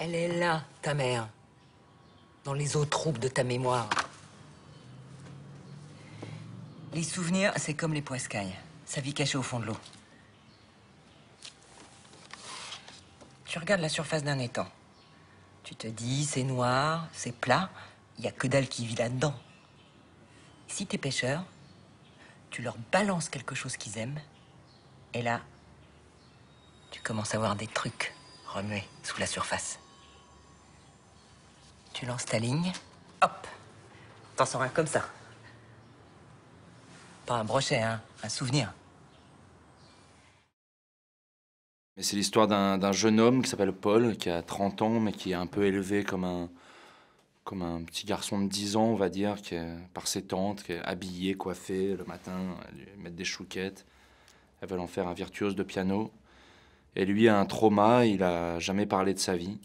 Elle est là, ta mère. Dans les eaux troubles de ta mémoire. Les souvenirs, c'est comme les poiscailles. Ça vit caché au fond de l'eau. Tu regardes la surface d'un étang. Tu te dis, c'est noir, c'est plat, il n'y a que dalle qui vit là-dedans. Si t'es pêcheur, tu leur balances quelque chose qu'ils aiment, et là, tu commences à voir des trucs remuer sous la surface. Tu lances ta ligne, hop, t'en sors un comme ça. Pas un brochet, hein, un souvenir. Mais c'est l'histoire d'un jeune homme qui s'appelle Paul, qui a 30 ans, mais qui est un peu élevé comme un petit garçon de 10 ans, on va dire, par ses tantes, qui est habillé, coiffé le matin, lui mettre des chouquettes. Elles veulent en faire un virtuose de piano. Et lui a un trauma, il a jamais parlé de sa vie.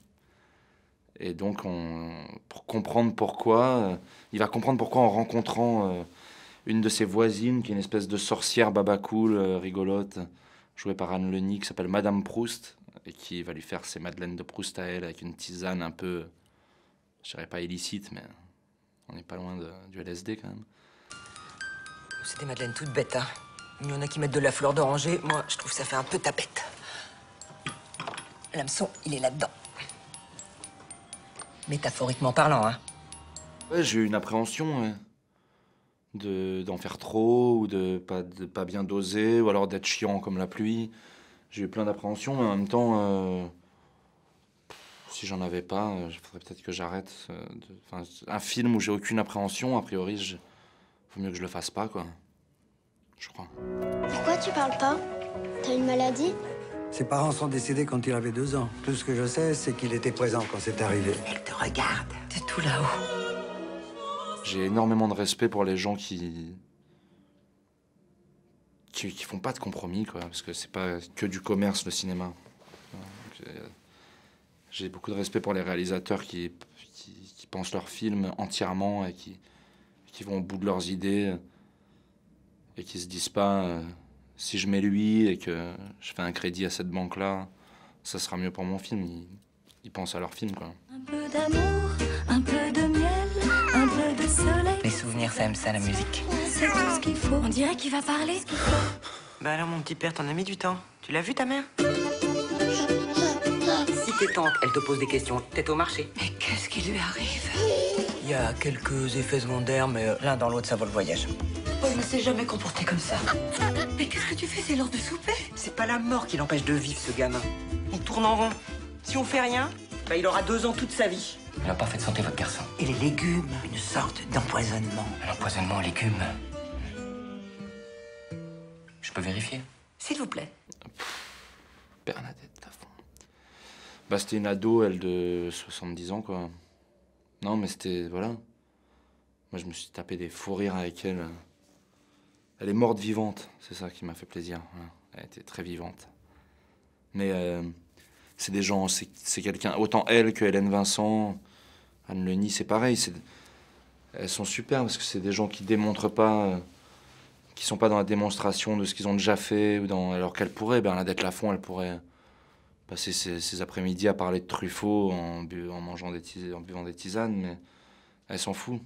Et donc, pour comprendre pourquoi, il va comprendre pourquoi en rencontrant une de ses voisines, qui est une espèce de sorcière babacool, rigolote, jouée par Anne Leni, qui s'appelle Madame Proust, et qui va lui faire ses madeleines de Proust à elle, avec une tisane un peu, je dirais pas illicite, mais on n'est pas loin du LSD quand même. C'est des madeleines toutes bêtes, hein. Il y en a qui mettent de la fleur d'oranger. Moi, je trouve que ça fait un peu tapette. L'hameçon, il est là-dedans. Métaphoriquement parlant, hein. Ouais, j'ai eu une appréhension, ouais. D'en faire trop, ou de pas bien doser, ou alors d'être chiant comme la pluie. J'ai eu plein d'appréhensions, mais en même temps, si j'en avais pas, il faudrait peut-être que j'arrête. Un film où j'ai aucune appréhension, a priori, faut mieux que je le fasse pas, quoi. Je crois. Pourquoi tu parles pas? T'as une maladie? Ses parents sont décédés quand il avait 2 ans. Tout ce que je sais, c'est qu'il était présent quand c'est arrivé. Elle te regarde. T'es tout là-haut. J'ai énormément de respect pour les gens qui font pas de compromis, quoi, parce que c'est pas que du commerce, le cinéma. Donc, j'ai beaucoup de respect pour les réalisateurs qui pensent leurs films entièrement et qui vont au bout de leurs idées et qui se disent pas si je mets lui et que je fais un crédit à cette banque-là, ça sera mieux pour mon film. Ils pensent à leur film, quoi. Un peu d'amour, un peu de miel, un peu de soleil. Les souvenirs, ça aime ça, la musique. C'est tout ce qu'il faut. On dirait qu'il va parler. Bah alors, mon petit père, t'en as mis du temps. Tu l'as vu, ta mère? Si tes tantes, elles te posent des questions, t'es au marché. Mais qu'est-ce qui lui arrive? Il y a quelques effets secondaires, mais l'un dans l'autre, ça vaut le voyage. Paul ne s'est jamais comporté comme ça. Mais qu'est-ce que tu fais? C'est l'heure de souper. C'est pas la mort qui l'empêche de vivre, ce gamin. Il tourne en rond. Si on fait rien, bah il aura 2 ans toute sa vie. Il a pas fait de santé, votre garçon. Et les légumes, une sorte d'empoisonnement. Un empoisonnement aux légumes. Je peux vérifier? S'il vous plaît. Bernadette Lafont. Bah, c'était une ado, elle, de 70 ans, quoi. Non, mais c'était... Voilà. Moi, je me suis tapé des fous rires avec elle. Elle est morte vivante, c'est ça qui m'a fait plaisir. Voilà. Elle était très vivante. Mais c'est des gens, c'est quelqu'un... Autant elle que Hélène Vincent, Anne Leni, c'est pareil. Elles sont super parce que c'est des gens qui démontrent pas... qui sont pas dans la démonstration de ce qu'ils ont déjà fait, alors qu'elle pourrait, Bernadette Lafont, elle pourrait passer ses après-midi à parler de Truffaut en buvant des tisanes, mais elle s'en fout.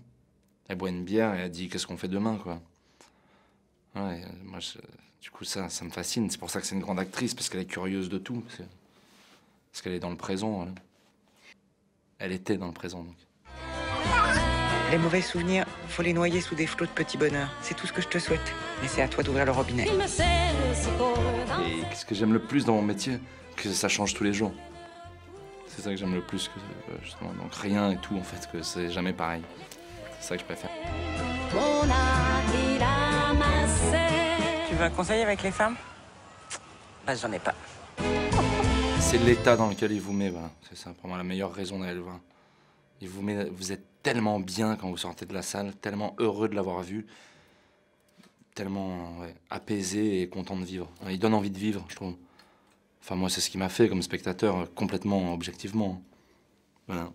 Elle boit une bière et elle dit qu'est-ce qu'on fait demain, quoi. Ouais, moi, du coup, ça me fascine. C'est pour ça que c'est une grande actrice, parce qu'elle est curieuse de tout, parce qu'elle est dans le présent. Voilà. Elle était dans le présent, donc. Les mauvais souvenirs, faut les noyer sous des flots de petits bonheurs. C'est tout ce que je te souhaite. Mais c'est à toi d'ouvrir le robinet. Et ce que j'aime le plus dans mon métier, que ça change tous les jours. C'est ça que j'aime le plus, justement. Donc rien et tout, en fait, que c'est jamais pareil. C'est ça que je préfère. Tu veux un conseil avec les femmes? Bah, j'en ai pas. C'est l'état dans lequel il vous met, voilà. C'est ça, pour moi, la meilleure raison d'aller le voir. Vous êtes tellement bien quand vous sortez de la salle, tellement heureux de l'avoir vu, tellement apaisé et content de vivre. Il donne envie de vivre, je trouve. Enfin, moi, c'est ce qui m'a fait comme spectateur, complètement objectivement. Voilà.